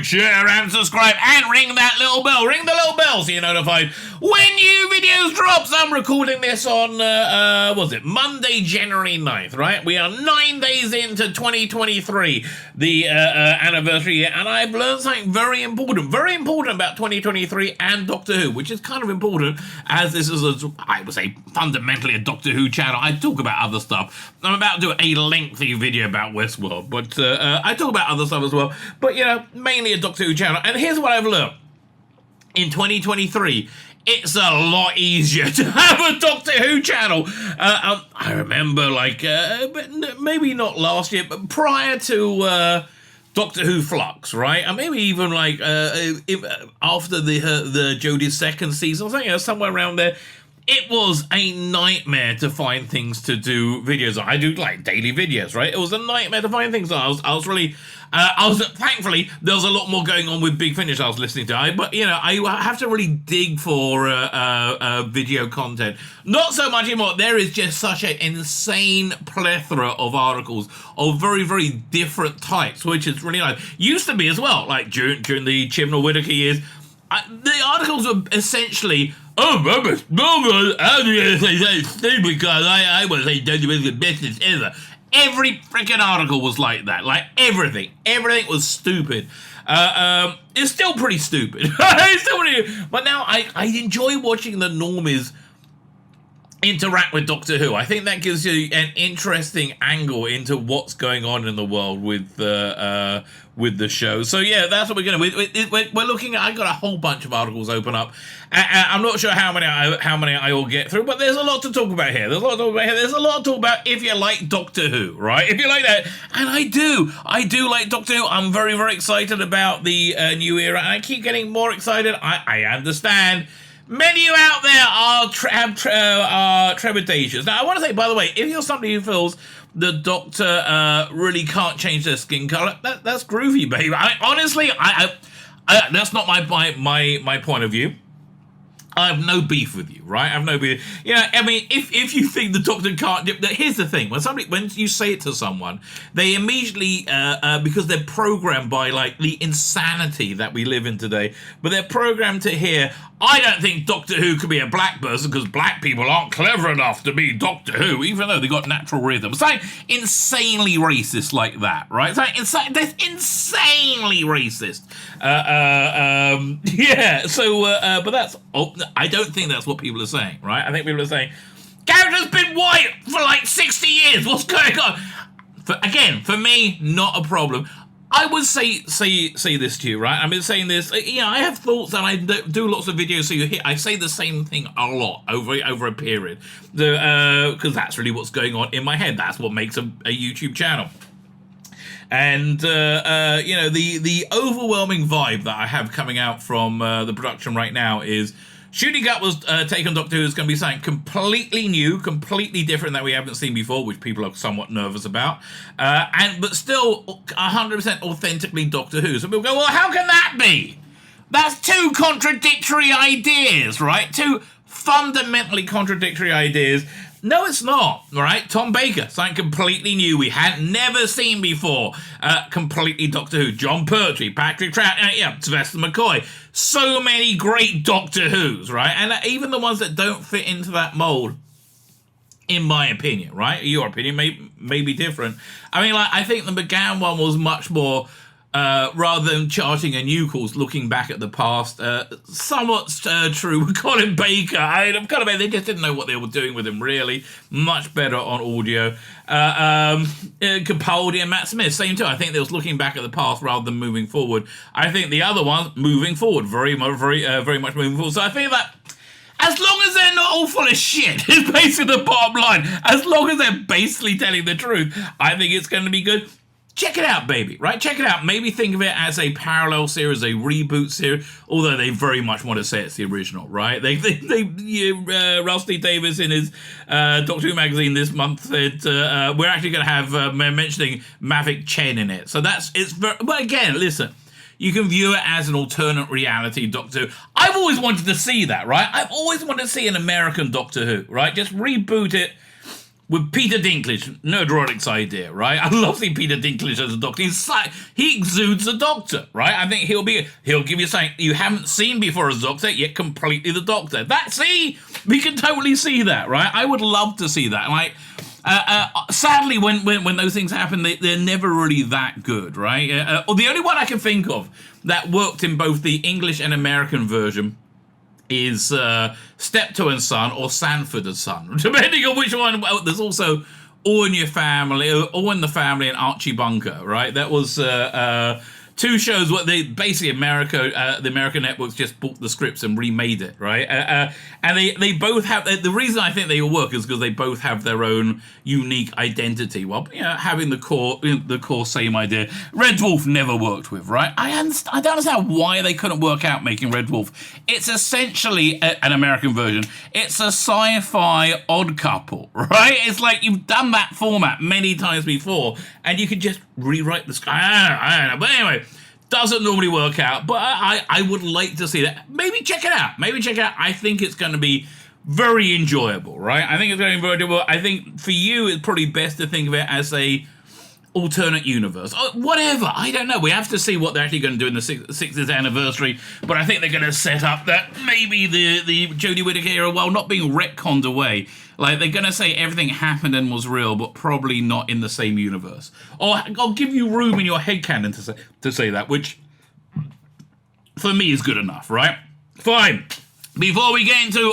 like, share, and subscribe, and ring that little bell. Ring the little bell so you're notified when new videos drop. So I'm recording this on, Monday, January 9th, right? We are 9 days into 2023, the anniversary year, and I've learned something very important about 2023 and Doctor Who, which is kind of important, as this is, I would say, fundamentally a Doctor Who channel. I talk about other stuff. I'm about to do a lengthy video about Westworld, but I talk about other stuff as well. But, mainly a Doctor Who channel. And here's what I've learned. In 2023, it's a lot easier to have a Doctor Who channel. I remember, but maybe not last year, but prior to Doctor Who Flux, right? And maybe even after the Jodie's second season, or something, somewhere around there. It was a nightmare to find things to do videos on. I do daily videos, right? It was a nightmare to find things on. Thankfully, there was a lot more going on with Big Finish I was listening to. I have to really dig for video content. Not so much anymore. There is just such an insane plethora of articles of very, very different types, which is really nice. Used to be as well, during the Chibnall Whittaker years, the articles were essentially, because I was a the business ever. Every freaking article was like that. Everything was stupid. It's still pretty stupid. But now I enjoy watching the normies interact with Doctor Who. I think that gives you an interesting angle into what's going on in the world with the show. So yeah, that's what we're going to. We're looking at. I got a whole bunch of articles open up. I'm not sure how many I will get through, but there's a lot to talk about here. There's a lot to talk about if you like Doctor Who, right? If you like that, and I do like Doctor Who. I'm very, very excited about the new era, and I keep getting more excited. I understand. Many of you out there have trepidations. Now, I want to say, by the way, if you're somebody who feels the Doctor really can't change their skin color, that's groovy, baby. Honestly, that's not my point of view. I have no beef with you, right? I have no beef. If you think the Doctor can't... Here's the thing. When you say it to someone, they immediately, because they're programmed by, the insanity that we live in today, but they're programmed to hear, I don't think Doctor Who could be a black person because black people aren't clever enough to be Doctor Who, even though they got natural rhythm. Something insanely racist like that, right? That's insanely racist. But that's... I don't think that's what people are saying, right? I think people are saying, character's been white for 60 years. What's going on? For me, not a problem. I would say this to you, right? I've been saying this. I have thoughts and I do lots of videos, so I say the same thing a lot over a period, because that's really what's going on in my head. That's what makes a YouTube channel. And, the overwhelming vibe that I have coming out from the production right now is Shooting Gut was take on Doctor Who is going to be something completely new, completely different that we haven't seen before, which people are somewhat nervous about, but still 100% authentically Doctor Who. So people go, well, how can that be? That's two contradictory ideas, right? Two fundamentally contradictory ideas. No, it's not, right? Tom Baker, something completely new we had never seen before. Completely Doctor Who. John Pertwee, Patrick Trout, Sylvester McCoy. So many great Doctor Whos, right? And even the ones that don't fit into that mold, in my opinion, right? Your opinion may be different. I think the McGann one was much more... rather than charting a new course, looking back at the past, somewhat true with Colin Baker. They just didn't know what they were doing with him, really. Much better on audio. Capaldi and Matt Smith, same too. I think they was looking back at the past rather than moving forward. I think the other one, moving forward, very much moving forward. So I think that as long as they're not all full of shit, is basically the bottom line. As long as they're basically telling the truth, I think it's going to be good. Check it out, baby, right? Check it out. Maybe think of it as a parallel series, a reboot series, although they very much want to say it's the original, right? Ralph D. Davies in his Doctor Who magazine this month said, we're actually going to have mentioning Mavic Chen in it. So but again, listen, you can view it as an alternate reality Doctor Who. I've always wanted to see that, right? I've always wanted to see an American Doctor Who, right? Just reboot it. with Peter Dinklage, Nerdronic's idea, right? I love seeing Peter Dinklage as a doctor. He exudes a doctor, right? I think he'll give you something you haven't seen before as a doctor, yet completely the doctor. We can totally see that, right? I would love to see that. Like, sadly, when those things happen, they're never really that good, right? Or the only one I can think of that worked in both the English and American version is Steptoe and Son or Sanford and Son, depending on which one. Well, there's also All in Your Family, All in the Family, and Archie Bunker, right? That was two shows where they basically the American networks just bought the scripts and remade it, right? And they both have the reason I think they all work is because they both have their own unique identity. Well, having the core same idea. Red Dwarf never worked with, right? I don't understand why they couldn't work out making Red Dwarf. It's essentially an American version. It's a sci-fi odd couple, right? It's like you've done that format many times before, and you could just rewrite the script. I don't know. But anyway, doesn't normally work out. But I would like to see that. Maybe check it out. I think it's going to be very enjoyable, right? I think it's going to be very enjoyable. I think for you, it's probably best to think of it as a alternate universe. Whatever. I don't know. We have to see what they're actually going to do in the 60th anniversary. But I think they're going to set up that maybe the Jodie Whittaker era, while not being retconned away, like they're going to say everything happened and was real, but probably not in the same universe. Or I'll give you room in your headcanon to say that, which for me is good enough, right? Fine. Before we get into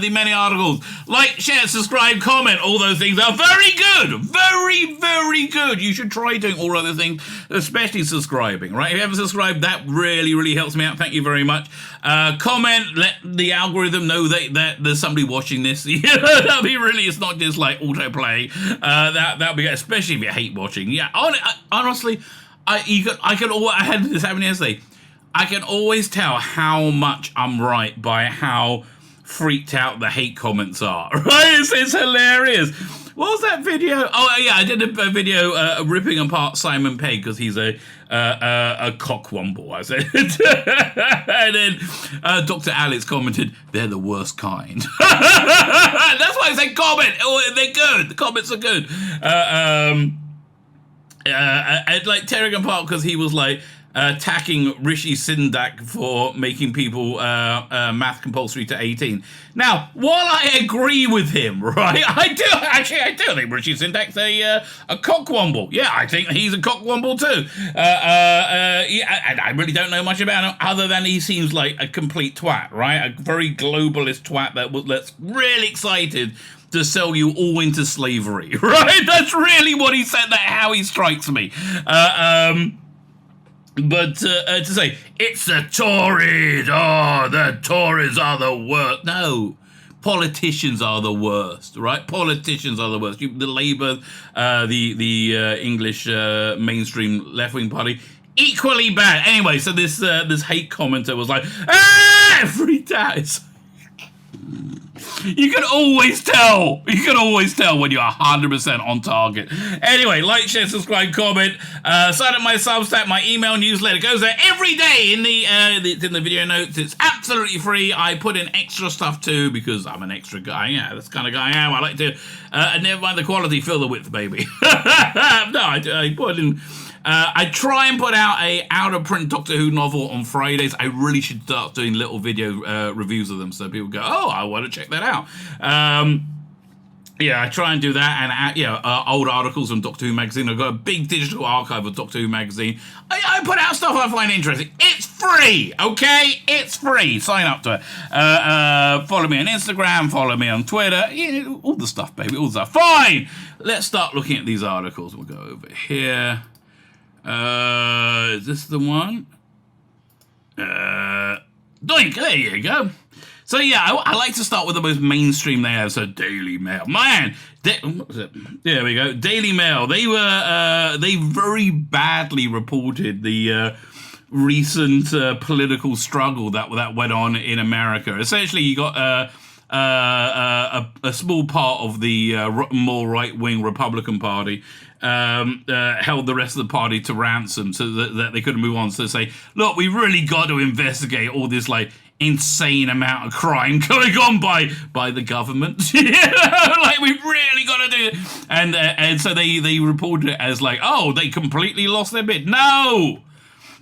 the many articles, like, share, subscribe, comment, all those things are very good. Very, very good. You should try doing all other things, especially subscribing, right? If you haven't subscribed, that really, really helps me out. Thank you very much. Comment, let the algorithm know that there's somebody watching this. That'd be really, it's not just like autoplay. That'd be good, especially if you hate watching. Yeah, honestly, I had this happen yesterday. I can always tell how much I'm right by how freaked out the hate comments are, right? It's hilarious. What was that video? Oh, yeah, I did a video ripping apart Simon Pegg because he's a cockwomble, I said. And then Dr. Alex commented, they're the worst kind. That's why I say comment. Oh, they're good. The comments are good. I'd like tearing apart because he was like, attacking Rishi Sundak for making people math compulsory to 18. Now, while I agree with him, right, I do think Rishi Sundak's a cockwomble. Yeah, I think he's a cockwomble too. I really don't know much about him other than he seems like a complete twat, right? A very globalist twat that's really excited to sell you all into slavery, right? That's really what he said. How he strikes me. But to say, it's the Tories, the Tories are the worst. No, politicians are the worst, right? Politicians are the worst. The Labour, the English mainstream left-wing party, equally bad. Anyway, so this hate commenter was like, freaked out. You can always tell. When you're 100% on target. Anyway, like, share, subscribe, comment. Sign up my Substack, my email newsletter goes there every day it's in the video notes. It's absolutely free. I put in extra stuff too because I'm an extra guy. Yeah, that's the kind of guy I am. I like to, never mind the quality, fill the width, baby. No, I put in. I try and put out a out-of-print Doctor Who novel on Fridays. I really should start doing little video reviews of them so people go, oh, I want to check that out. Yeah, I try and do that, and old articles from Doctor Who magazine. I've got a big digital archive of Doctor Who magazine. I put out stuff I find interesting. It's free, okay? It's free. Sign up to it. Follow me on Instagram. Follow me on Twitter. Yeah, all the stuff, baby. All the stuff. Fine. Let's start looking at these articles. We'll go over here. Is this the one? Doink, there you go. So yeah, I like to start with the most mainstream they have. So Daily Mail, man. There we go. Daily Mail. They very badly reported the recent political struggle that went on in America. Essentially, you got a small part of the more right-wing Republican Party held the rest of the party to ransom so that they couldn't move on. So they say, look, we really got to investigate all this like insane amount of crime going on by the government. Like, we've really got to do it. And so they reported it as like, oh, they completely lost their bid. No!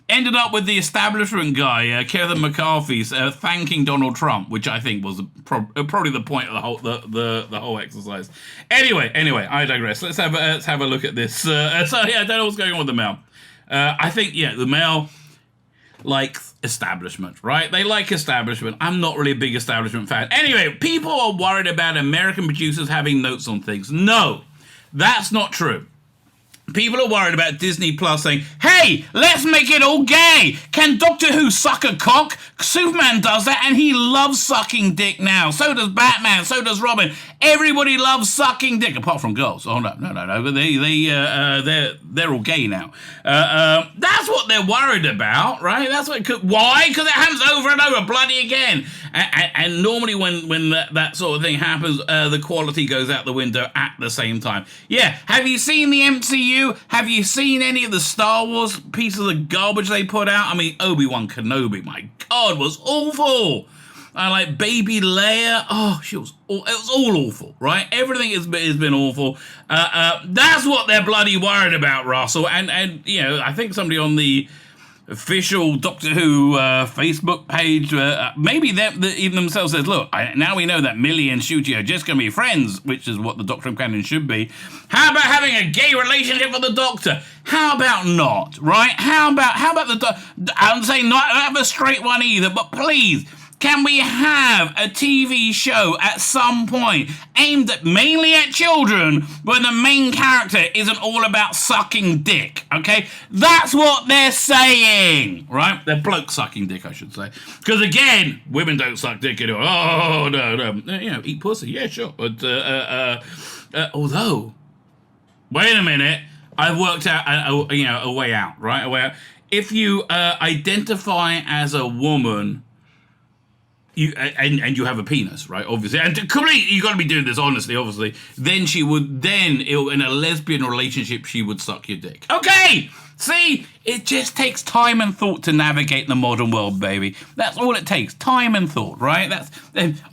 Ended up with the establishment guy, Kevin McCarthy, thanking Donald Trump, which I think was probably the point of the whole exercise. Anyway, I digress. Let's have a look at this. So yeah, I don't know what's going on with the Mail. I think the Mail likes establishment, right? They like establishment. I'm not really a big establishment fan. Anyway, people are worried about American producers having notes on things. No, that's not true. People are worried about Disney Plus saying, hey, let's make it all gay. Can Doctor Who suck a cock? Superman does that, and he loves sucking dick now. So does Batman. So does Robin. Everybody loves sucking dick, apart from girls. Oh, no. They're all gay now. That's what they're worried about, right? That's what. Why? Because it happens over and over, bloody again. And normally when that sort of thing happens, the quality goes out the window at the same time. Yeah, have you seen the MCU? Have you seen any of the Star Wars pieces of garbage they put out? I mean, Obi-Wan Kenobi, my God, was awful. I like Baby Leia. Oh, it was all awful, right? Everything has been awful. That's what they're bloody worried about, Russell. And I think somebody on the official Doctor Who Facebook page, maybe even themselves says, look, now we know that Millie and Ncuti are just going to be friends, which is what the Doctor and canon should be. How about having a gay relationship with the Doctor? How about not, right? How about the Doctor? I'm saying not have a straight one either, but please, can we have a TV show at some point aimed mainly at children where the main character isn't all about sucking dick, okay? That's what they're saying, right? They're bloke sucking dick, I should say. Because again, women don't suck dick anymore. Oh, no. Eat pussy, yeah, sure. But, although, wait a minute, I've worked out a way out, right? A way out. If you identify as a woman, you have a penis, right? Obviously, and you got to be doing this honestly. Obviously, then in a lesbian relationship, she would suck your dick. Okay, see, it just takes time and thought to navigate the modern world, baby. That's all it takes, time and thought, right? That's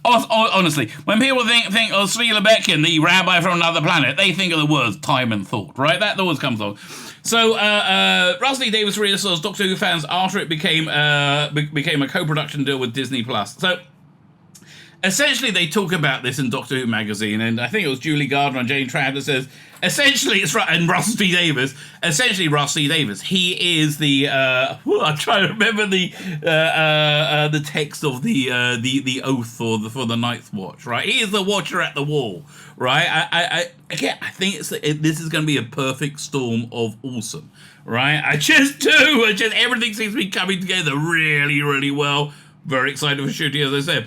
honestly, when people think of Tzvi Lebetkin, the rabbi from another planet, they think of the words time and thought, right? That always comes on. So, Russell T. Davies reassures Doctor Who fans after it became a co-production deal with Disney Plus. So, essentially, they talk about this in Doctor Who magazine, and I think it was Julie Gardner and Jane Tradd that says, essentially, it's right, and Russell T. Davies. Essentially, Russell T. Davies. He is the. I'm trying to remember the text of the oath for the Ninth Watch. Right, he is the Watcher at the Wall. Right, I think this is going to be a perfect storm of awesome. Right, I just everything seems to be coming together really, really well. Very excited for shooting, as I said.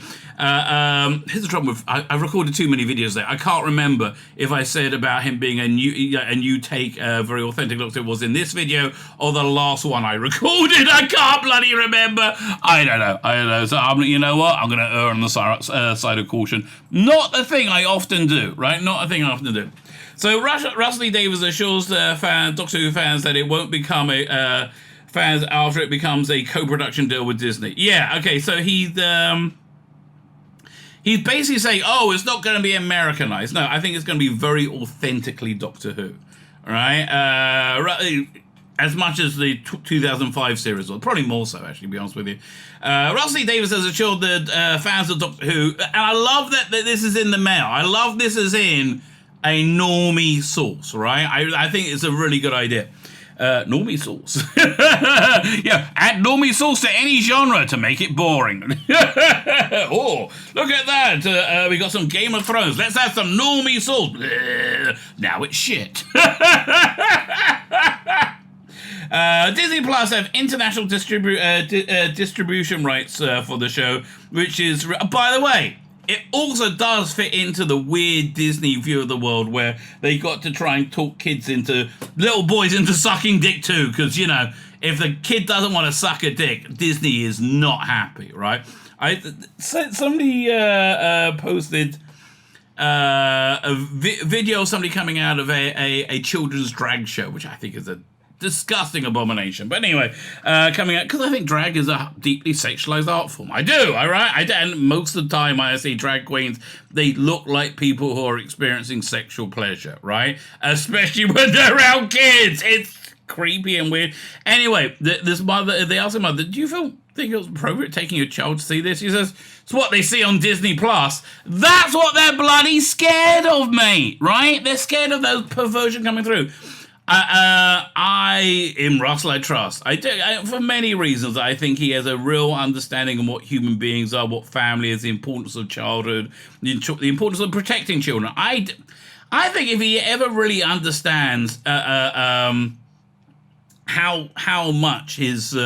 Here's the trouble with I've recorded too many videos there. I can't remember if I said about him being a new take, very authentic look it was in this video or the last one I recorded. I can't bloody remember. I don't know. So you know what? I'm going to err on the side of caution. Not a thing I often do, right? Not a thing I often do. So Russell T. Davies assures Doctor Who fans that it won't become a fans after it becomes a co-production deal with Disney. Yeah, okay, so he's basically saying, oh, it's not going to be Americanized. No, I think it's going to be very authentically Doctor Who, right? As much as the 2005 series was, probably more so, actually, to be honest with you. Russell T. Davies has assured the fans of Doctor Who, and I love that this is in the Mail. I love this as in a normie source, right? I think it's a really good idea. Normie sauce. Yeah, add normie sauce to any genre to make it boring. Oh, look at that. We got some Game of Thrones. Let's have some normie sauce. Now it's shit. Disney Plus have international distribution rights for the show, which is, by the way, it also does fit into the weird Disney view of the world where they got to try and talk little boys into sucking dick too, because, if the kid doesn't want to suck a dick, Disney is not happy, right? Somebody posted a video of somebody coming out of a children's drag show, which I think is a disgusting abomination. But anyway, coming out, because I think drag is a deeply sexualized art form. I do, all right? And most of the time I see drag queens, they look like people who are experiencing sexual pleasure, right? Especially when they're around kids. It's creepy and weird. Anyway, this mother, they asked her mother, do you think it was appropriate taking your child to see this? She says, it's what they see on Disney Plus. That's what they're bloody scared of, mate, right? They're scared of those perversion coming through. In Russell, I trust. I do, for many reasons. I think he has a real understanding of what human beings are, what family is, the importance of childhood, the importance of protecting children. I think if he ever really understands how much his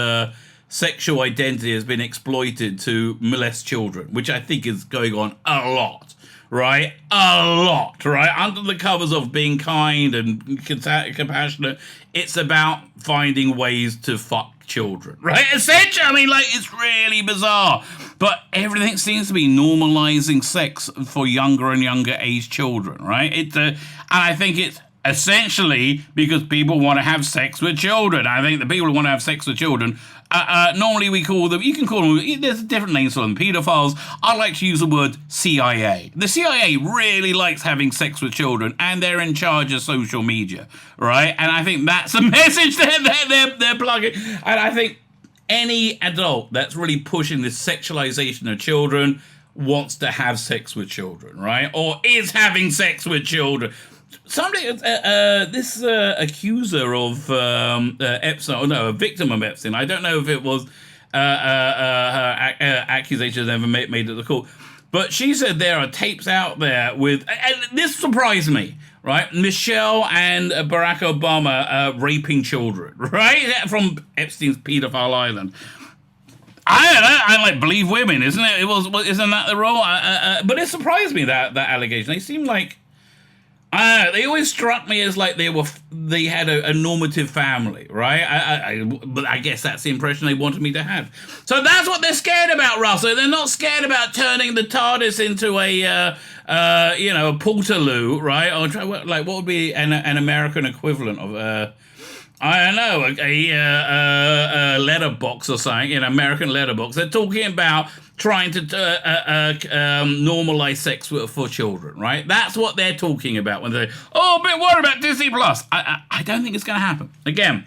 sexual identity has been exploited to molest children, which I think is going on a lot, right? A lot, right? Under the covers of being kind and compassionate, it's about finding ways to fuck children, right? Essentially, I mean, like, it's really bizarre. But everything seems to be normalizing sex for younger and younger age children, right? And I think it's essentially because people want to have sex with children. I think the people who want to have sex with children, normally we call them, you can call them, there's different names for them, pedophiles. I like to use the word CIA. The CIA really likes having sex with children, and they're in charge of social media, right? And I think that's the message they're plugging. And I think any adult that's really pushing this sexualization of children wants to have sex with children, right? Or is having sex with children. Somebody, this accuser of Epstein, or no, a victim of Epstein, I don't know if it was her accusations ever made at the court, but she said there are tapes out there with, and this surprised me, right? Michelle and Barack Obama raping children, right? From Epstein's pedophile island. I like believe women, isn't it? Isn't that the role? But it surprised me that allegation. They seem like, they always struck me as like they had a normative family, right? But I guess that's the impression they wanted me to have. So that's what they're scared about, Russell. They're not scared about turning the TARDIS into a Portaloo, right? Or like what would be an American equivalent of I don't know, a letterbox or something, American letterbox. They're talking about trying to normalize sex for children, right? That's what they're talking about when they say, a bit worried about Disney Plus. I don't think it's going to happen. Again,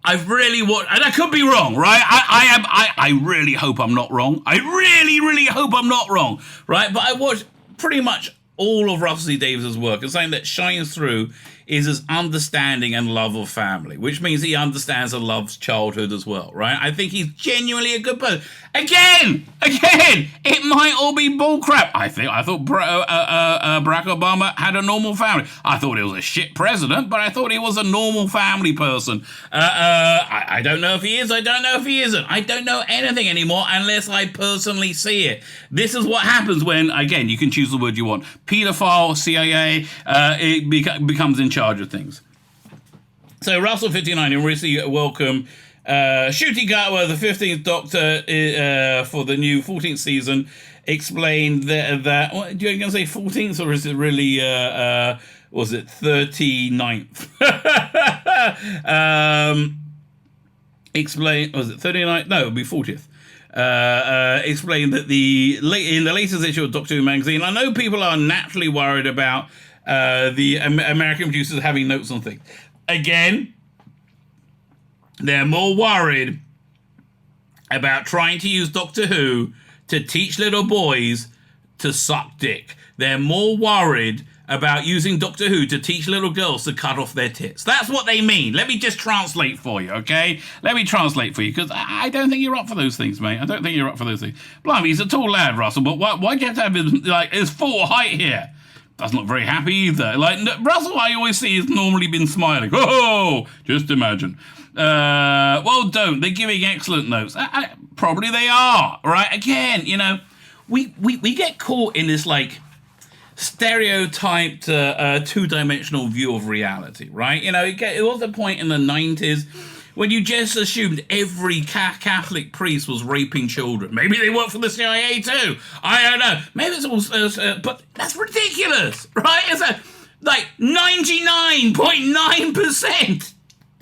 I've really watched, and I could be wrong, right? I really hope I'm not wrong. I really, really hope I'm not wrong, right? But I watched pretty much all of Russell T Davies' work, and something that shines through is his understanding and love of family, which means he understands and loves childhood as well, right? I think he's genuinely a good person. Again, it might all be bullcrap. I thought Barack Obama had a normal family. I thought he was a shit president, but I thought he was a normal family person. I don't know if he is. I don't know if he isn't. I don't know anything anymore unless I personally see it. This is what happens when, again, you can choose the word you want. Pedophile, CIA, it becomes in charge of things. So Russell 59, and really welcome Ncuti Gatwa, the 15th Doctor for the new 14th season, explained that what, are you going to say 14th, or is it really, was it 39th? Explain, was it 39th? No, it would be 40th. Explained that in the latest issue of Doctor Who magazine, I know people are naturally worried about the American producers having notes on things. Again, they're more worried about trying to use Doctor Who to teach little boys to suck dick. They're more worried about using Doctor Who to teach little girls to cut off their tits. That's what they mean. Let me just translate for you, okay? Let me translate for you, because I don't think you're up for those things, mate. I don't think you're up for those things. Blimey, he's a tall lad, Russell, but why do you have to have his full height here? Doesn't look very happy either. Like, Russell, I always see, has normally been smiling. Oh, just imagine. Well, don't. They're giving excellent notes. Probably they are, right? Again, we get caught in this, like, stereotyped two-dimensional view of reality, right? It was a point in the 90s when you just assumed every Catholic priest was raping children. Maybe they work for the CIA too. I don't know. Maybe it's all, but that's ridiculous, right? It's like 99.9%.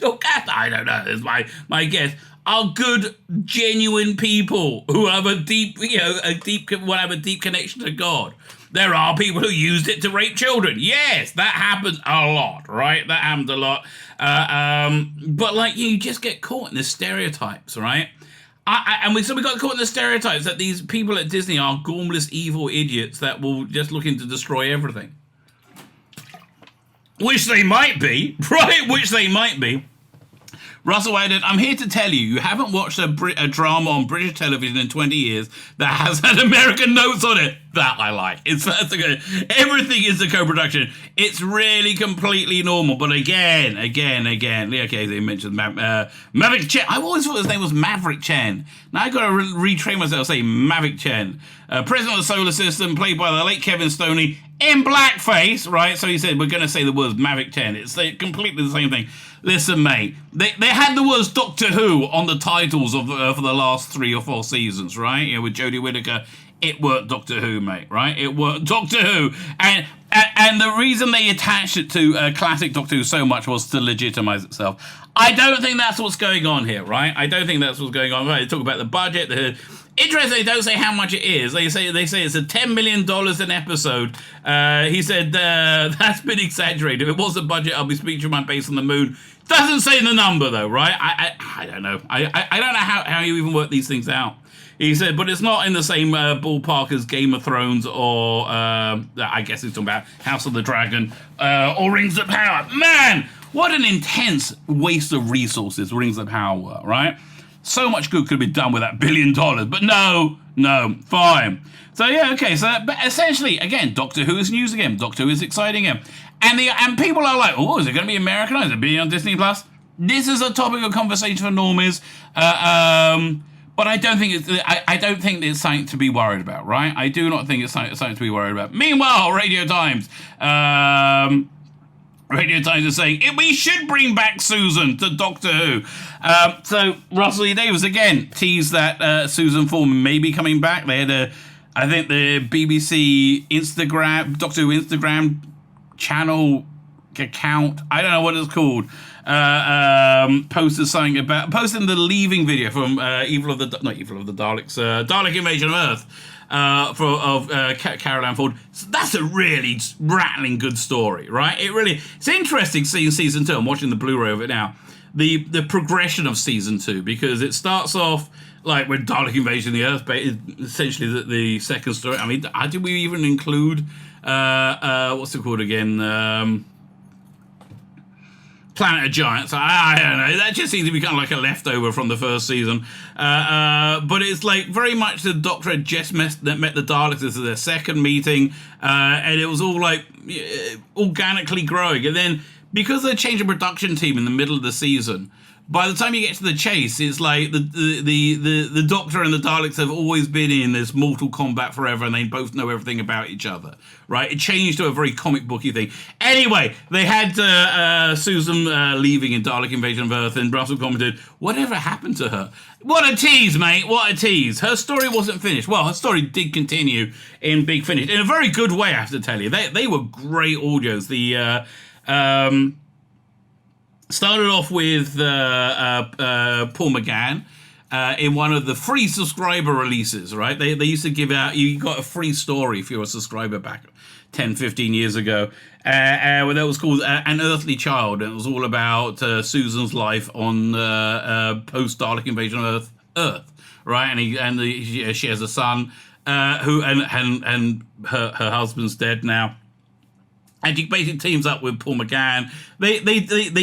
Oh, I don't know. It's my guess. Are good, genuine people who have a deep, will have a deep connection to God. There are people who used it to rape children. Yes, that happens a lot, right? That happens a lot. But like you just get caught in the stereotypes, right? We got caught in the stereotypes that these people at Disney are gormless, evil idiots that will just looking to destroy everything. Which they might be, right? Which they might be. Russell added, I'm here to tell you, you haven't watched a drama on British television in 20 years that has had American notes on it. That I like. Everything is a co-production. It's really completely normal. But again, okay, they mentioned Maverick Chen. I always thought his name was Maverick Chen. Now I got to retrain myself to say Maverick Chen. President of the Solar System, played by the late Kevin Stoney, in blackface, right? So he said, we're going to say the words Maverick Chen. It's completely the same thing. Listen, mate, they had the words Doctor Who on the titles of for the last 3 or 4 seasons, right? With Jodie Whittaker, it worked Doctor Who, mate, right? It worked Doctor Who. And the reason they attached it to classic Doctor Who so much was to legitimize itself. I don't think that's what's going on here, right? I don't think that's what's going on. Right? They talk about the budget, interesting, they don't say how much it is. They say it's a $10 million an episode. He said that's been exaggerated. If it was the budget, I'll be speaking to my base on the moon. Doesn't say the number though, right? I don't know. I don't know how you even work these things out. He said, but it's not in the same ballpark as Game of Thrones or I guess he's talking about House of the Dragon or Rings of Power. Man, what an intense waste of resources Rings of Power were, right? So much good could be done with that $1 billion, but no, fine. So yeah, okay. So, but essentially, again, Doctor Who is news again. Doctor Who is exciting again, and people are like, oh, is it going to be Americanized? Is it being on Disney Plus? This is a topic of conversation for normies, but I don't think it's something to be worried about, right? I do not think it's something to be worried about. Meanwhile, Radio Times is saying, we should bring back Susan to Doctor Who. So Russell E. Davies again teased that Susan Foreman may be coming back. They had I think the BBC Instagram, Doctor Who Instagram channel account, I don't know what it's called, posted something about, posting the leaving video from Evil of the Daleks, Dalek Invasion of Earth. Caroline Ford. So that's a really rattling good story, right? It's interesting seeing season 2. I'm watching the Blu-ray of it now. The progression of season 2, because it starts off like with Dalek Invasion of the Earth, but essentially the second story. I mean, did we even include what's it called again? Planet of Giants. I don't know. That just seems to be kind of like a leftover from the first season. But it's like very much the Doctor had just met the Daleks. This is their second meeting. And it was all like organically growing. And then because they changed the production team in the middle of the season, by the time you get to the chase, it's like the Doctor and the Daleks have always been in this mortal combat forever, and they both know everything about each other, right? It changed to a very comic booky thing. Anyway, they had Susan leaving in Dalek Invasion of Earth, and Russell commented, whatever happened to her? What a tease, mate, what a tease. Her story wasn't finished. Well, her story did continue in Big Finish, in a very good way, I have to tell you. They were great audios. Started off with Paul McGann in one of the free subscriber releases, right? They used to give out, you got a free story if you're a subscriber back 10, 15 years ago. That was called An Earthly Child. And it was all about Susan's life on post-Dalek Invasion of Earth, right? And she has a son who and her husband's dead now. And she basically teams up with Paul McGann. They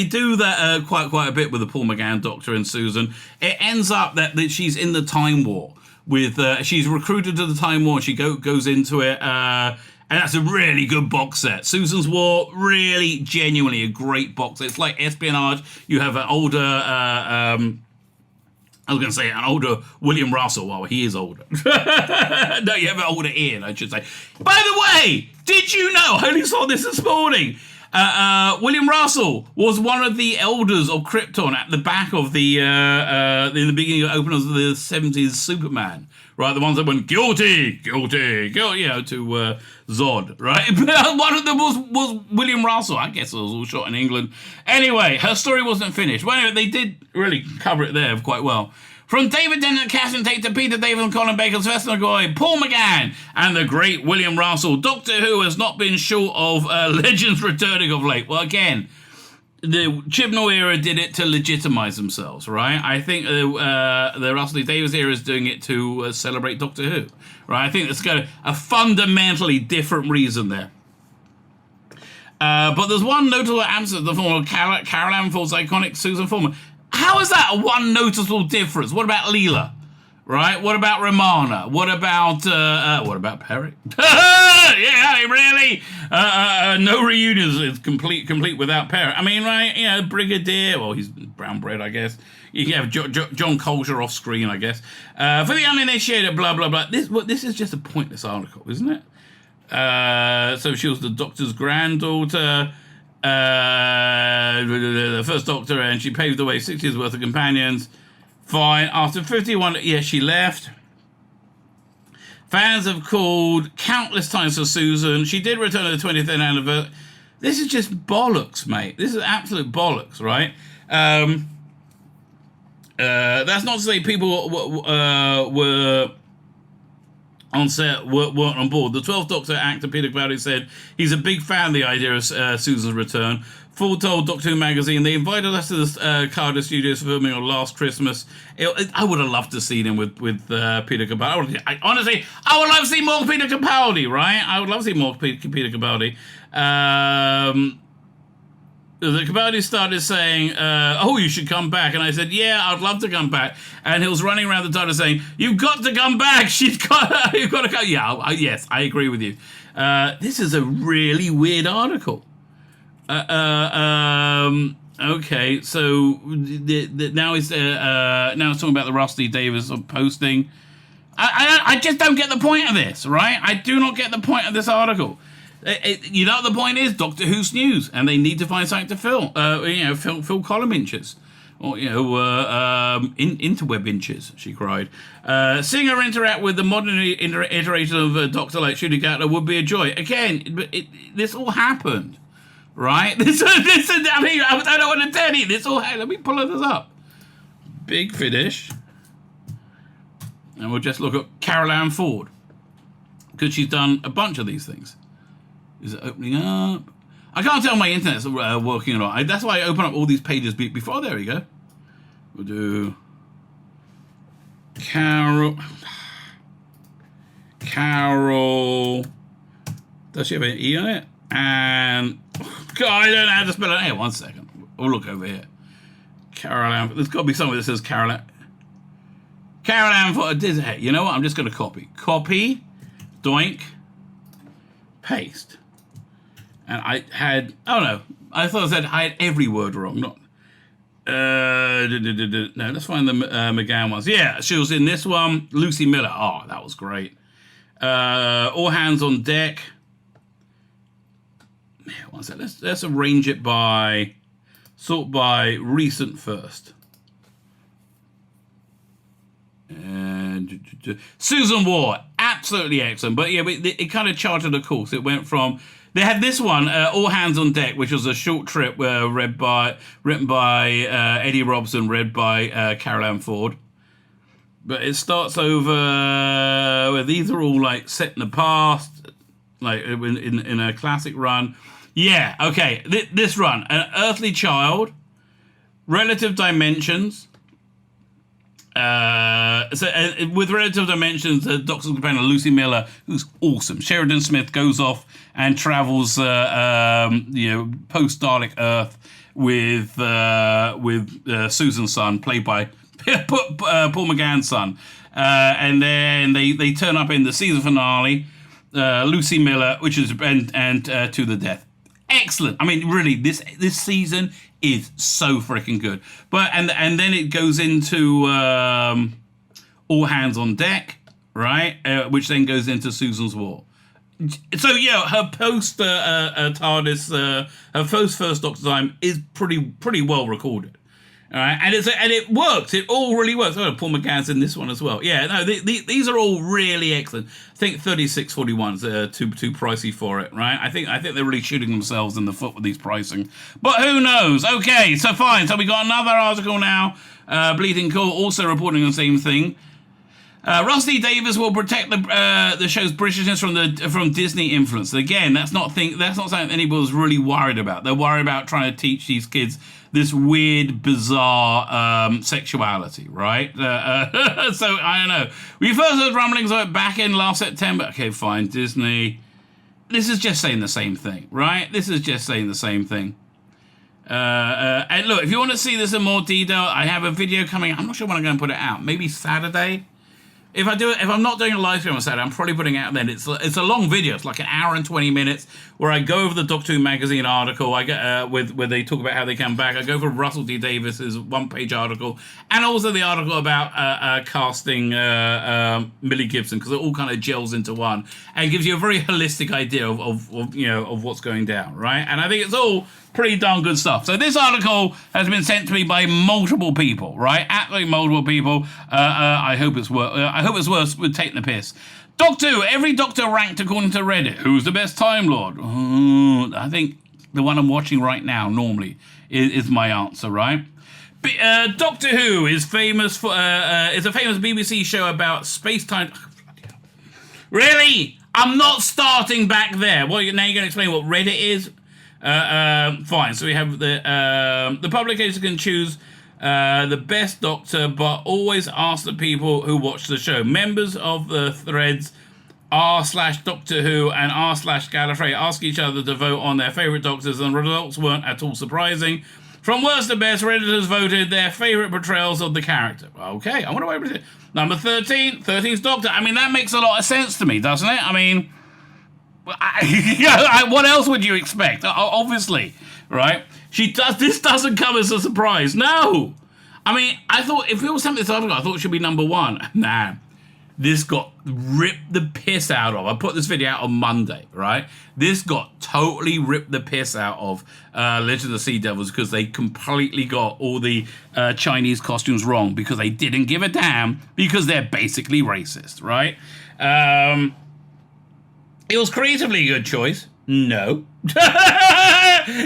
do that quite a bit with the Paul McGann Doctor and Susan. It ends up that she's in the Time War with she's recruited to the Time War. She goes into it, and that's a really good box set. Susan's War, really genuinely a great box set. It's like espionage. You have an older. I was going to say an older William Russell. Well, he is older. No, you have an older Ian, I should say. By the way, did you know, I only saw this morning, William Russell was one of the elders of Krypton at the back of the in the beginning of openers of the 70s Superman, right? The ones that went guilty, to Zod, right? One of them was William Russell. I guess it was all shot in England. Anyway, her story wasn't finished. Well, anyway, they did really cover it there quite well. From David Tennant, Catherine Tate to Peter Davies and Colin Baker, Sylvester McCoy, Paul McGann, and the great William Russell. Doctor Who has not been short of legends returning of late. Well, again, the Chibnall era did it to legitimize themselves, right? I think the Russell T Davies era is doing it to celebrate Doctor Who, right? I think it's got a fundamentally different reason there. But there's one notable absence of the form of Carol Ann Ford's iconic Susan Foreman. How is that one noticeable difference? What about Leela? Right? What about Romana? What about Perry? Yeah, really? No reunions is complete without Perry. I mean, right? Brigadier. Well, he's brown bread, I guess. You can have John Colter off screen, I guess. For the uninitiated, blah blah blah. This is just a pointless article, isn't it? So she was the Doctor's granddaughter. The first Doctor, and she paved the way 6 years worth of companions. Fine. After 51, she left. Fans have called countless times for Susan. She did return at the 25th anniversary. This is just bollocks, mate. This is absolute bollocks, right? That's not to say people were on set weren't on board. The 12th Doctor actor Peter Capaldi said he's a big fan of the idea of Susan's return. Full told Doctor Who magazine they invited us to the Cardiff studios for filming on last Christmas. I would have loved to see him with Peter Capaldi. Honestly, I would love to see more Peter Capaldi, right? I would love to see more Peter Capaldi. The Capaldi started saying, you should come back. And I said, yeah, I'd love to come back. And he was running around the TARDIS saying, you've got to come back. You've got to come. Yeah, yes, I agree with you. This is a really weird article. Okay, so now it's talking about the Rusty Davies posting. I just don't get the point of this, right? I do not get the point of this article. You know what the point is? Doctor Who's news, and they need to find something to fill. Fill column inches, or interweb inches. She cried. Seeing her interact with the modern iteration of Doctor like Shooting Gatler would be a joy. Again, but this all happened, right? I don't want to tell you. This all. Let me pull this up. Big Finish, and we'll just look at Carol Ann Ford because she's done a bunch of these things. Is it opening up? I can't tell my internet's working or not. That's why I open up all these pages before. There we go. We'll do Carol. Does she have an E on it? And God, I don't know how to spell it. Hey, 1 second. We'll look over here. Carol Ann. There's got to be something that says Carol Ann. Carol Ann. Hey, you know what? I'm just going to copy. Copy. Doink. Paste. And I had, I thought I had every word wrong. Not, no, let's find the McGann ones. Yeah, she was in this one. Lucy Miller. Oh, that was great. All Hands on Deck. Yeah, 1 second. Let's arrange it sort by recent first. And Susan Ward, absolutely excellent. But yeah, it kind of charted a course. It went from, they had this one, All Hands on Deck, which was a short trip written by Eddie Robson, read by Carol Ann Ford. But it starts over where these are all like set in the past, like in a classic run. Yeah, okay, this run, An Earthly Child, Relative Dimensions. With Relative Dimensions, the Doctor's companion Lucy Miller, who's awesome. Sheridan Smith goes off and travels, post-Dalek Earth with Susan's son, played by Paul McGann's son, and then they turn up in the season finale, Lucy Miller, which is and To the Death. Excellent. I mean, really, this season is so freaking good. But and then it goes into All Hands on Deck, right? Which then goes into Susan's War. So yeah, her post TARDIS, her first Doctor time is pretty well recorded. All right, and it works. It all really works. Oh, Paul McGann's in this one as well. Yeah, no, these are all really excellent. I think 36.41's too pricey for it, right? I think they're really shooting themselves in the foot with these pricing. But who knows? Okay, so fine. So we got another article now. Bleeding Cool also reporting the same thing. Rusty Davies will protect the show's Britishness from Disney influence. Again, that's not something anybody's really worried about. They're worried about trying to teach these kids this weird, bizarre sexuality, right? So I don't know. We first heard rumblings of it back in last September. Okay, fine, Disney. This is just saying the same thing, right? This is just saying the same thing. And look, if you want to see this in more detail, I have a video coming. I'm not sure when I'm going to put it out. Maybe Saturday. If I'm not doing a live stream on Saturday, I'm probably putting it out then. It's a long video. It's like an hour and 20 minutes where I go over the Doctor Who magazine article. I get where they talk about how they come back. I go for Russell T Davies's one-page article, and also the article about casting Millie Gibson, because it all kind of gels into one and gives you a very holistic idea of what's going down, right? And I think it's all pretty darn good stuff. So this article has been sent to me by multiple people, right? Absolutely multiple people. I hope it's worth with taking the piss. Doctor Who, every Doctor ranked according to Reddit. Who's the best Time Lord? I think the one I'm watching right now normally is my answer, right? Doctor Who is famous for is a famous BBC show about space-time. Really? I'm not starting back there. Well, now you're going to explain what Reddit is? Fine. So we have the publication can choose the best Doctor, but always ask the people who watch the show. Members of the threads r/Doctor Who and r/Gallifrey ask each other to vote on their favourite Doctors, and the results weren't at all surprising. From worst to best, Redditors voted their favourite portrayals of the character. Okay, I wonder why everything. Number 13's Doctor. I mean, that makes a lot of sense to me, doesn't it? I mean, what else would you expect? Obviously, right? This doesn't come as a surprise. No. I mean, I thought if it was something this article, I thought it should be number one. Nah. This got ripped the piss out of. I put this video out on Monday, right? This got totally ripped the piss out of Legend of the Sea Devils because they completely got all the Chinese costumes wrong because they didn't give a damn because they're basically racist, right? It was creatively a good choice. No.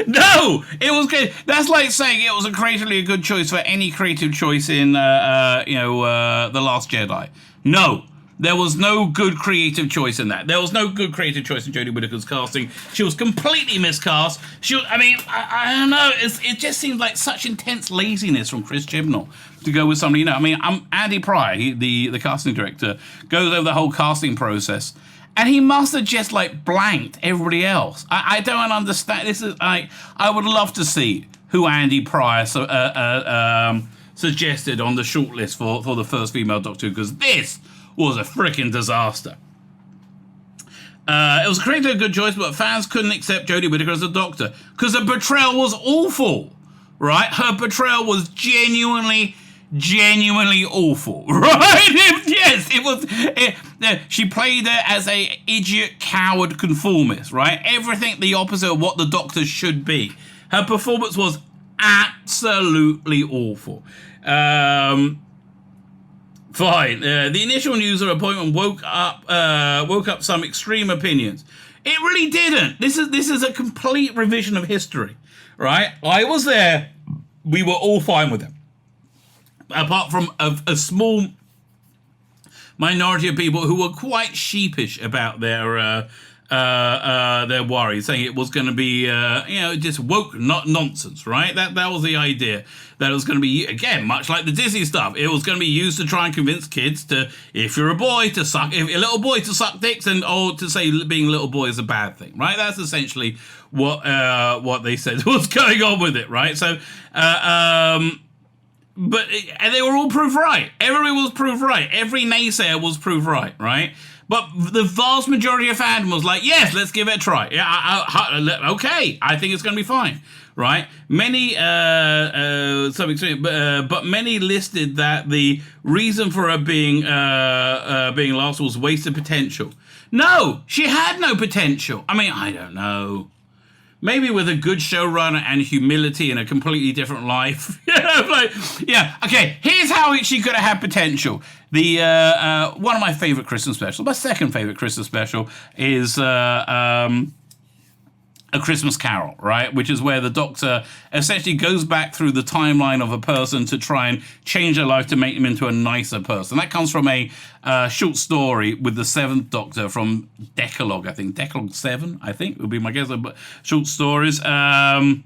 No! It was good. That's like saying it was creatively a good choice for any creative choice in, The Last Jedi. No. There was no good creative choice in that. There was no good creative choice in Jodie Whittaker's casting. She was completely miscast. I don't know. It just seemed like such intense laziness from Chris Chibnall to go with somebody, Andy Pryor, the casting director, goes over the whole casting process. And he must have just blanked everybody else. I don't understand. This is I would love to see who Andy Pryor suggested on the shortlist for the first female Doctor, because this was a freaking disaster. It was created a good choice, but fans couldn't accept Jodie Whittaker as a Doctor because her portrayal was awful. Right? Her portrayal was genuinely awful, right? Yes, it was. She played her as a idiot, coward, conformist, right? Everything the opposite of what the Doctor should be. Her performance was absolutely awful. Fine. The initial news of her appointment woke up some extreme opinions. It really didn't. This is a complete revision of history, right? I was there. We were all fine with it. Apart from a small minority of people who were quite sheepish about their worries, saying it was going to be just woke nonsense, right? That was the idea, that it was going to be, again, much like the Disney stuff, it was going to be used to try and convince kids to, if you're a boy, to suck, if you're a little boy, to suck dicks, or to say being a little boy is a bad thing, right? That's essentially what they said was going on with it, right? So and they were all proved right. Everybody was proved right. Every naysayer was proved right, right? But the vast majority of fandom was like, yes, let's give it a try. Yeah, okay, I think it's going to be fine, right? Many, but many listed that the reason for her being lost was wasted potential. No, she had no potential. I mean, I don't know. Maybe with a good showrunner and humility and a completely different life. Okay, here's how she could have had potential. The one of my favorite Christmas specials, my second favorite Christmas special, is A Christmas Carol, right? Which is where the Doctor essentially goes back through the timeline of a person to try and change their life to make them into a nicer person. That comes from a short story with the Seventh Doctor from Decalogue, I think. Decalogue 7, I think, would be my guess. Short stories. And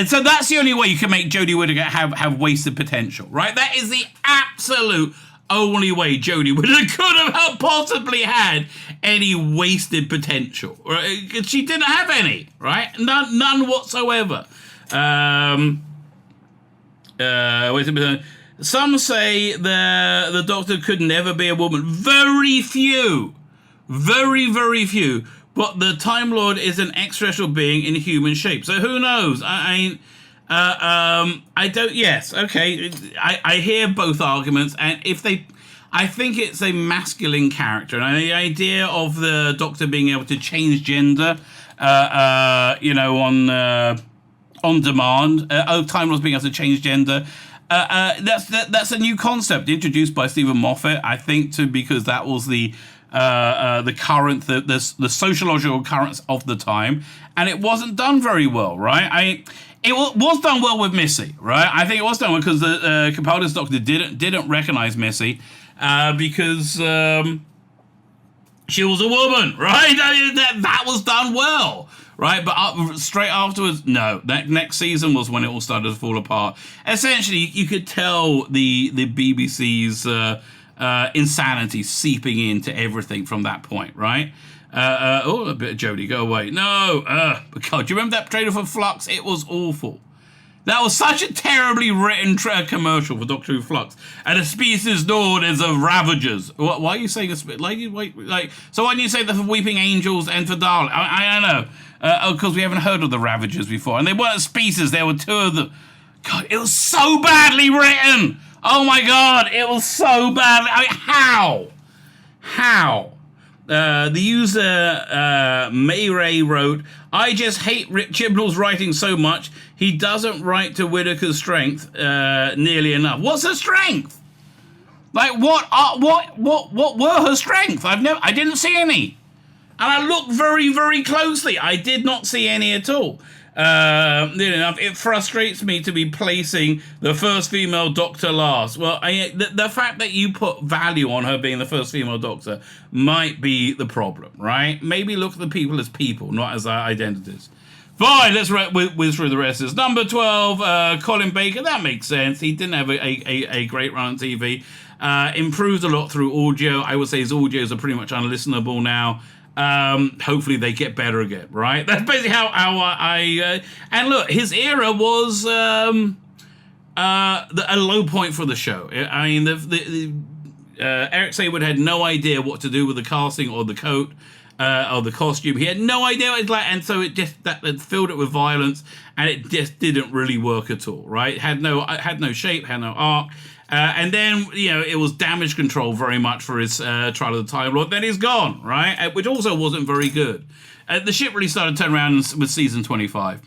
so that's the only way you can make Jodie Whittaker have wasted potential, right? That is the absolute only way Jodie Whittaker could have possibly had any wasted potential, right? Because she didn't have any, right? None whatsoever. Wait a minute. Some say the Doctor could never be a woman. Very few. Very, very few. But the Time Lord is an extraterrestrial being in human shape. So who knows? I don't. Yes, okay. I hear both arguments, and I think it's a masculine character, and the idea of the Doctor being able to change gender, on demand. Time Lords being able to change gender. That's a new concept introduced by Stephen Moffat. I think because that was the current, the sociological currents of the time, and it wasn't done very well, right? It was done well with Missy, right? I think it was done well because the Capaldi's Doctor didn't recognize Missy because she was a woman, right? That was done well, right? But straight afterwards, no. That next season was when it all started to fall apart. Essentially, you could tell the BBC's insanity seeping into everything from that point, right? A bit of Jodie, go away. No, God, do you remember that trailer for Flux? It was awful. That was such a terribly written commercial for Doctor Who Flux. And a species known as the Ravagers. Why are you saying so why do you say that for Weeping Angels and for Dalek? I don't know. Because we haven't heard of the Ravagers before. And they weren't a species, there were two of them. God, it was so badly written. Oh my God, it was so badly. How? The user May Ray wrote, I just hate Rick Chibnall's writing so much. He doesn't write to Whittaker's strength nearly enough. What's her strength? Like what were her strengths? I didn't see any. And I looked very, very closely. I did not see any at all. It frustrates me to be placing the first female Doctor last. Well, the fact that you put value on her being the first female Doctor might be the problem, right? Maybe look at the people as people, not as identities. Fine, let's whiz through the rest. It's number 12, Colin Baker. That makes sense. He didn't have a great run on TV. Improved a lot through audio. I would say his audios are pretty much unlistenable now. Hopefully they get better again, right? That's basically how I and look, his era was a low point for the show. I mean, Eric Saward had no idea what to do with the casting or the coat or the costume. He had no idea what it's like, and so it just that filled it with violence, and it just didn't really work at all, right? It had no shape, had no arc. And then, it was damage control very much for his Trial of the Time Lord. Then he's gone, right? Which also wasn't very good. The ship really started to turn around with season 25.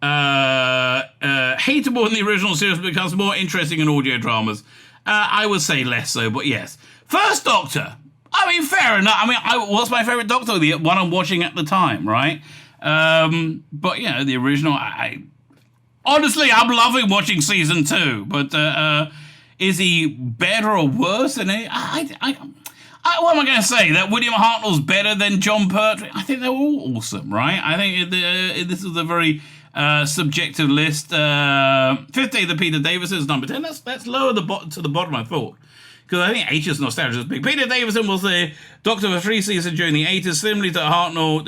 Hateable in the original series becomes more interesting in audio dramas. I would say less so, but yes. First Doctor. I mean, fair enough. I mean, what's my favourite Doctor? The one I'm watching at the time, right? But, the original... Honestly, I'm loving watching season 2, but is he better or worse than it? What am I going to say? That William Hartnell's better than John Pertwee? I think they're all awesome, right? I think this is a very subjective list. 50, the Peter Davison is number 10. That's lower to the bottom, I thought. Because I think H's nostalgia is big. Peter Davison was the Doctor for 3 seasons during the 80s, similarly to Hartnell.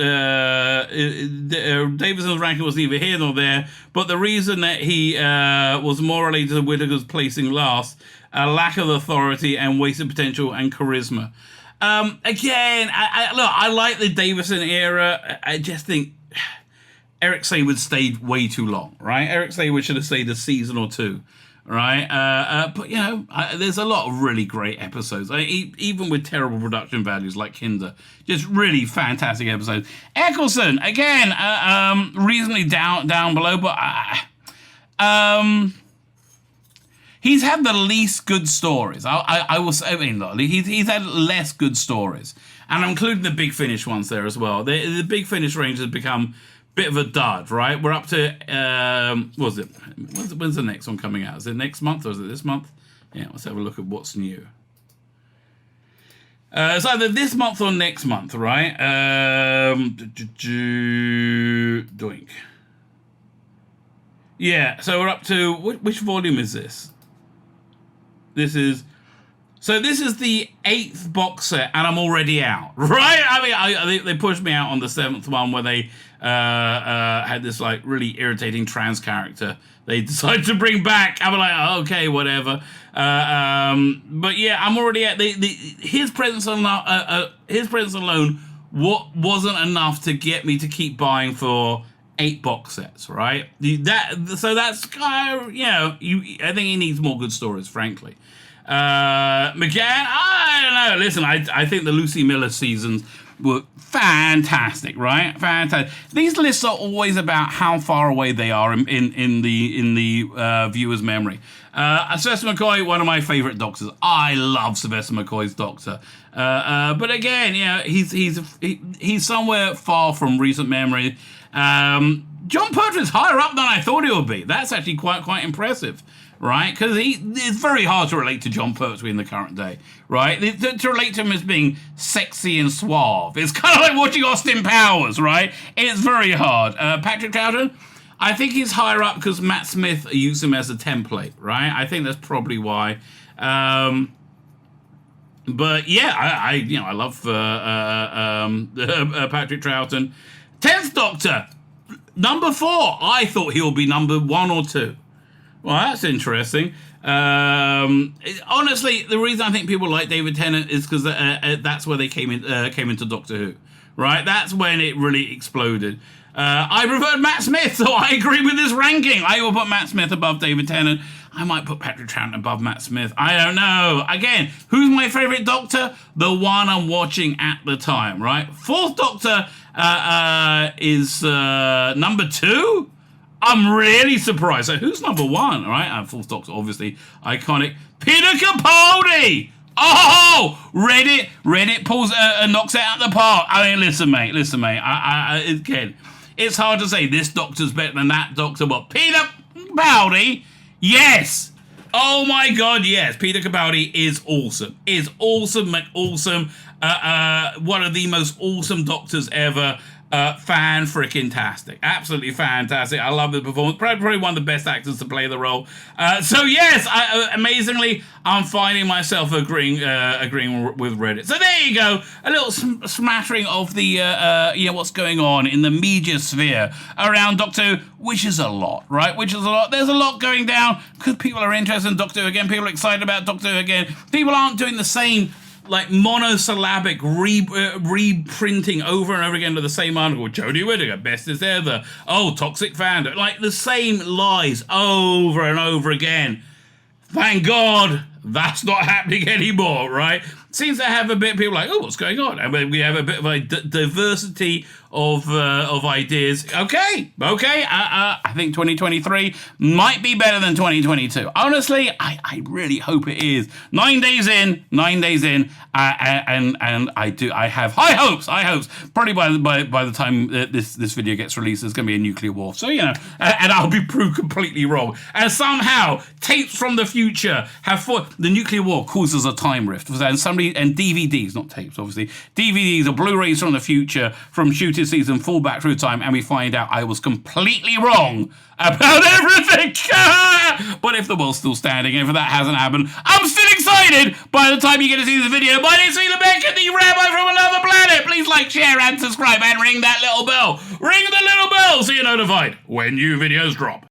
Davison's ranking was neither here nor there, but the reason that he was more related to Whittaker's placing last, a lack of authority and wasted potential and charisma. Again, I like the Davison era. I just think Eric Saward stayed way too long, right? Eric Saward should have stayed a season or two. right? But, you know, there's a lot of really great episodes. Even with terrible production values like Kinder. Just really fantastic episodes. Eccleston, again, reasonably down below, but... he's had the least good stories. I will say, I mean, look, he's had less good stories. And I'm including the Big Finish ones there as well. The Big Finish range has become a bit of a dud, right? We're up to, what was it? When's the next one coming out? Is it next month or is it this month? Yeah, let's have a look at what's new. It's either this month or next month, right? Doink. Yeah, so we're up to, which volume is this? This is the 8th box set, and I'm already out, right? I mean, they pushed me out on the 7th one where they had this like really irritating trans character. They decided to bring back. I'm like, oh, okay, whatever. But yeah, I'm already at his presence alone. Wasn't enough to get me to keep buying for 8 box sets, right? So that's kind of, you know, I think he needs more good stories, frankly. McGann, I don't know. Listen, I think the Lucy Miller seasons were fantastic, right? Fantastic. These lists are always about how far away they are in the viewer's memory. Sylvester McCoy, one of my favorite Doctors. I love Sylvester McCoy's Doctor. But again, you know, he's somewhere far from recent memory. John Pertwee's higher up than I thought he would be. That's actually quite impressive, right? Because it's very hard to relate to John Pertwee in the current day, right? To relate to him as being sexy and suave. It's kind of like watching Austin Powers, right? It's very hard. Patrick Troughton, I think he's higher up because Matt Smith used him as a template, right? I think that's probably why. But yeah, I love Patrick Troughton. 10th Doctor, number 4. I thought he'll be number 1 or 2. Well, that's interesting. Honestly, the reason I think people like David Tennant is because that's where they came into Doctor Who, right? That's when it really exploded. I preferred Matt Smith, so I agree with this ranking. I will put Matt Smith above David Tennant. I might put Patrick Troughton above Matt Smith. I don't know. Again, who's my favourite Doctor? The one I'm watching at the time, right? 4th Doctor is number 2. I'm really surprised. So who's number 1? All right, 4th Doctor, obviously iconic. Peter Capaldi. Oh, Reddit pulls knocks it out of the park. I mean, listen, mate. Again, it's hard to say this Doctor's better than that Doctor, but Peter Capaldi, yes. Oh my God, yes. Peter Capaldi is awesome. Awesome. One of the most awesome Doctors ever. Fan-freaking-tastic. Absolutely fantastic. I love the performance. Probably one of the best actors to play the role. So yes, amazingly, I'm finding myself agreeing with Reddit. So there you go. A little smattering of the what's going on in the media sphere around Doctor Who, which is a lot, right? There's a lot going down because people are interested in Doctor Who again. People are excited about Doctor Who again. People aren't doing the same like monosyllabic reprinting over and over again to the same article. Jodie Whittaker, bestest ever. Oh, toxic fandom. Like the same lies over and over again. Thank God that's not happening anymore, right? Seems to have a bit of people like, oh, what's going on? And we have a bit of a diversity of ideas. Okay. I think 2023 might be better than 2022. Honestly, I really hope it is. 9 days in, and I have high hopes. Probably by the time this video gets released, there's going to be a nuclear war. So, you know, and I'll be proved completely wrong. And somehow, tapes from the future the nuclear war causes a time rift. And DVDs, not tapes, obviously. DVDs or Blu-rays from the future from shooting season fall back through time, and we find out I was completely wrong about everything. But if the world's still standing, and if that hasn't happened, I'm still excited by the time you get to see this video. My name's Tzvi Lebetkin, the Rabbi from another planet. Please like, share, and subscribe, and ring that little bell. Ring the little bell so you're notified when new videos drop.